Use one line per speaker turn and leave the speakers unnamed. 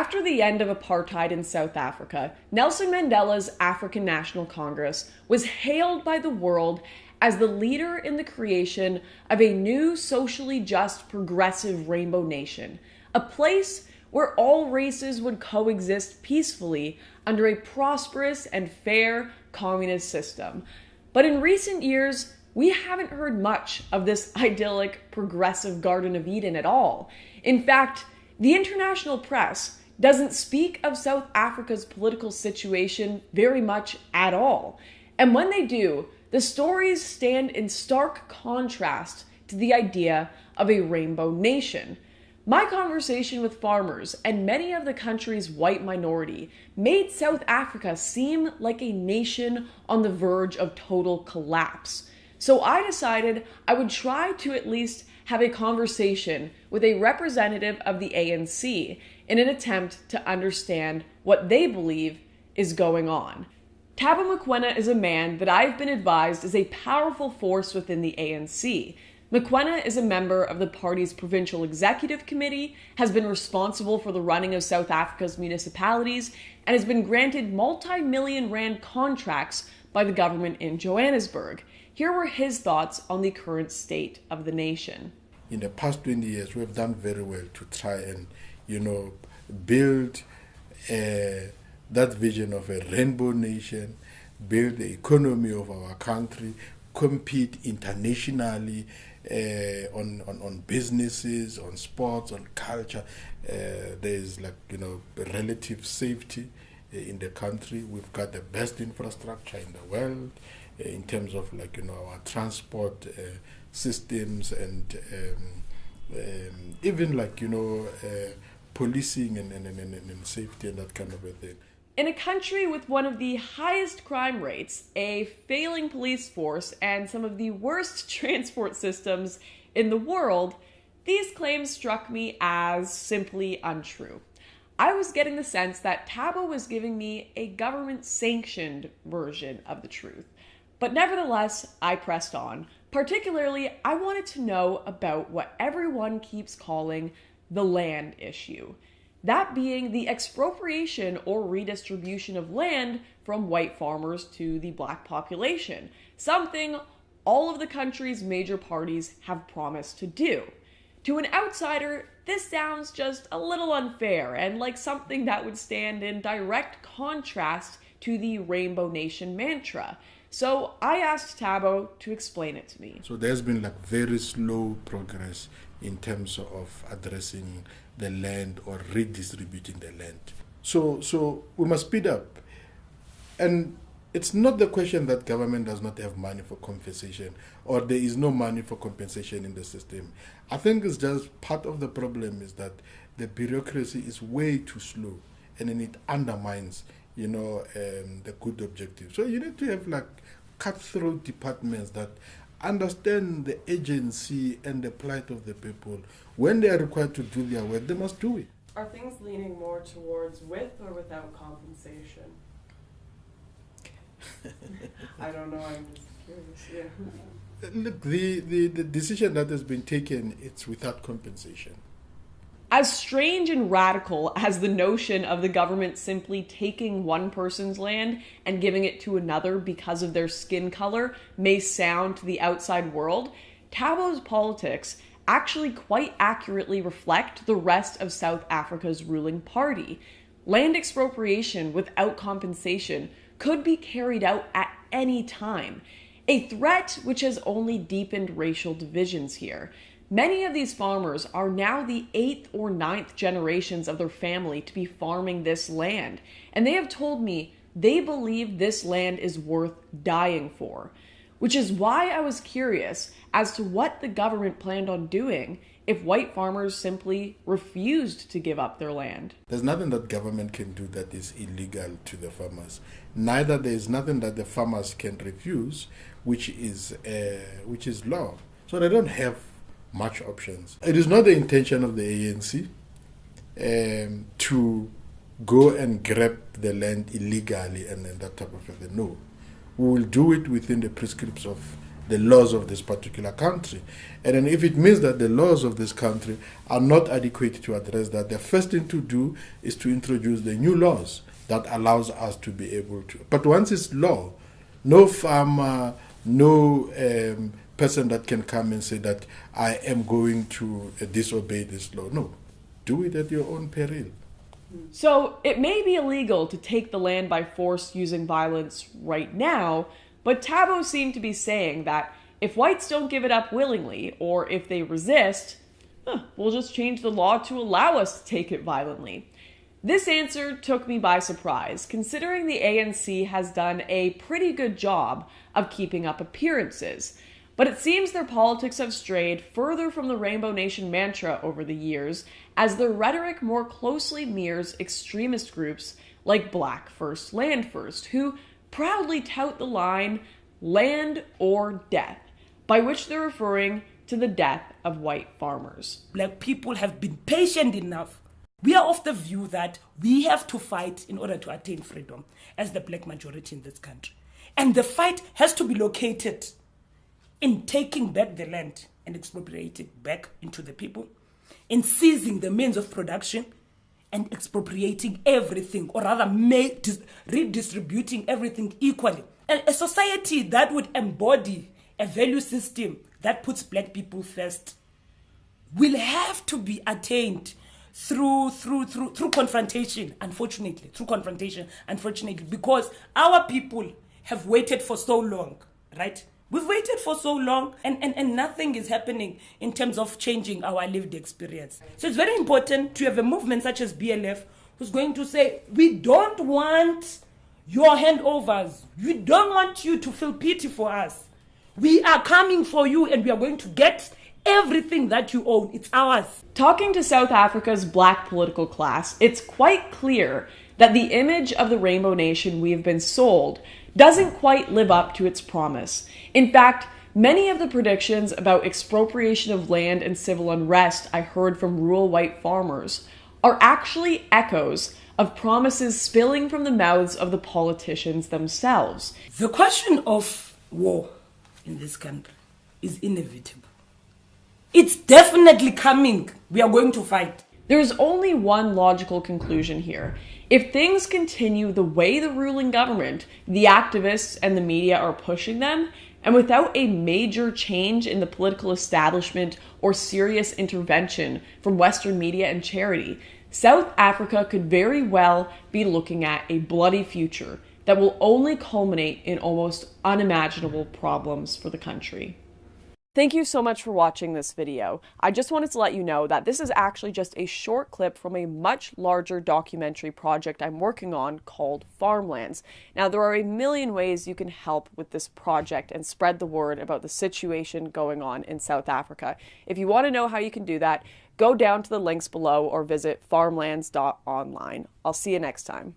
After the end of apartheid in South Africa, Nelson Mandela's African National Congress was hailed by the world as the leader in the creation of a new socially just progressive rainbow nation, a place where all races would coexist peacefully under a prosperous and fair communist system. But in recent years, we haven't heard much of this idyllic, progressive Garden of Eden at all. In fact, the international press doesn't speak of South Africa's political situation very much at all. And when they do, the stories stand in stark contrast to the idea of a rainbow nation. My conversation with farmers and many of the country's white minority made South Africa seem like a nation on the verge of total collapse. So I decided I would try to at least have a conversation with a representative of the ANC in an attempt to understand what they believe is going on. Thabo Mokoena is a man that I've been advised is a powerful force within the ANC. Mokoena is a member of the party's provincial executive committee, has been responsible for the running of South Africa's municipalities, and has been granted multi-million rand contracts by the government in Johannesburg. Here were his thoughts on the current state of the nation.
In the past 20 years, we've done very well to try and, build that vision of a rainbow nation, build the economy of our country, compete internationally on businesses, on sports, on culture. There's relative safety in the country. We've got the best infrastructure in the world in terms of our transport systems and even policing and safety and that kind of a thing.
In a country with one of the highest crime rates, a failing police force, and some of the worst transport systems in the world, these claims struck me as simply untrue. I was getting the sense that Thabo was giving me a government-sanctioned version of the truth. But nevertheless, I pressed on. Particularly, I wanted to know about what everyone keeps calling the land issue. That being the expropriation or redistribution of land from white farmers to the black population, something all of the country's major parties have promised to do. To an outsider, this sounds just a little unfair and like something that would stand in direct contrast to the Rainbow Nation mantra. So I asked Thabo to explain it to me.
So there's been very slow progress in terms of addressing the land or redistributing the land. So we must speed up. And it's not the question that government does not have money for compensation or there is no money for compensation in the system. I think it's just part of the problem is that the bureaucracy is way too slow and then it undermines the good objective. So you need to have cutthroat departments that understand the agency and the plight of the people. When they are required to do their work, they must do it.
Are things leaning more towards with or without compensation? I don't know, I'm just curious. Yeah.
Look, the decision that has been taken, it's without compensation.
As strange and radical as the notion of the government simply taking one person's land and giving it to another because of their skin color may sound to the outside world, Thabo's politics actually quite accurately reflect the rest of South Africa's ruling party. Land expropriation without compensation could be carried out at any time, a threat which has only deepened racial divisions here. Many of these farmers are now the 8th or 9th generations of their family to be farming this land, and they have told me they believe this land is worth dying for, which is why I was curious as to what the government planned on doing if white farmers simply refused to give up their land.
There's nothing that government can do that is illegal to the farmers. Neither there is nothing that the farmers can refuse, which is law. So they don't have much options. It is not the intention of the ANC to go and grab the land illegally and that type of thing. No. We will do it within the prescripts of the laws of this particular country. And then if it means that the laws of this country are not adequate to address that, the first thing to do is to introduce the new laws that allows us to be able to. But once it's law, no farmer, no person that can come and say that I am going to disobey this law. No, do it at your own peril.
So it may be illegal to take the land by force using violence right now, but Thabo seemed to be saying that if whites don't give it up willingly, or if they resist, we'll just change the law to allow us to take it violently. This answer took me by surprise, considering the ANC has done a pretty good job of keeping up appearances. But it seems their politics have strayed further from the Rainbow Nation mantra over the years, as their rhetoric more closely mirrors extremist groups like Black First, Land First, who proudly tout the line, land or death, by which they're referring to the death of white farmers.
Black people have been patient enough. We are of the view that we have to fight in order to attain freedom as the black majority in this country. And the fight has to be located in taking back the land and expropriating back into the people, in seizing the means of production and expropriating everything, or rather redistributing everything equally. And a society that would embody a value system that puts black people first will have to be attained through confrontation, unfortunately, because our people have waited for so long, right? We've waited for so long and nothing is happening in terms of changing our lived experience. So it's very important to have a movement such as BLF who's going to say, we don't want your handovers. We don't want you to feel pity for us. We are coming for you and we are going to get everything that you own. It's ours.
Talking to South Africa's black political class, it's quite clear that the image of the Rainbow Nation we have been sold doesn't quite live up to its promise. In fact, many of the predictions about expropriation of land and civil unrest I heard from rural white farmers are actually echoes of promises spilling from the mouths of the politicians themselves.
The question of war in this country is inevitable. It's definitely coming. We are going to fight.
There's only one logical conclusion here. If things continue the way the ruling government, the activists, and the media are pushing them, and without a major change in the political establishment or serious intervention from Western media and charity, South Africa could very well be looking at a bloody future that will only culminate in almost unimaginable problems for the country. Thank you so much for watching this video. I just wanted to let you know that this is actually just a short clip from a much larger documentary project I'm working on called Farmlands. Now, there are a million ways you can help with this project and spread the word about the situation going on in South Africa. If you want to know how you can do that, go down to the links below or visit farmlands.online. I'll see you next time.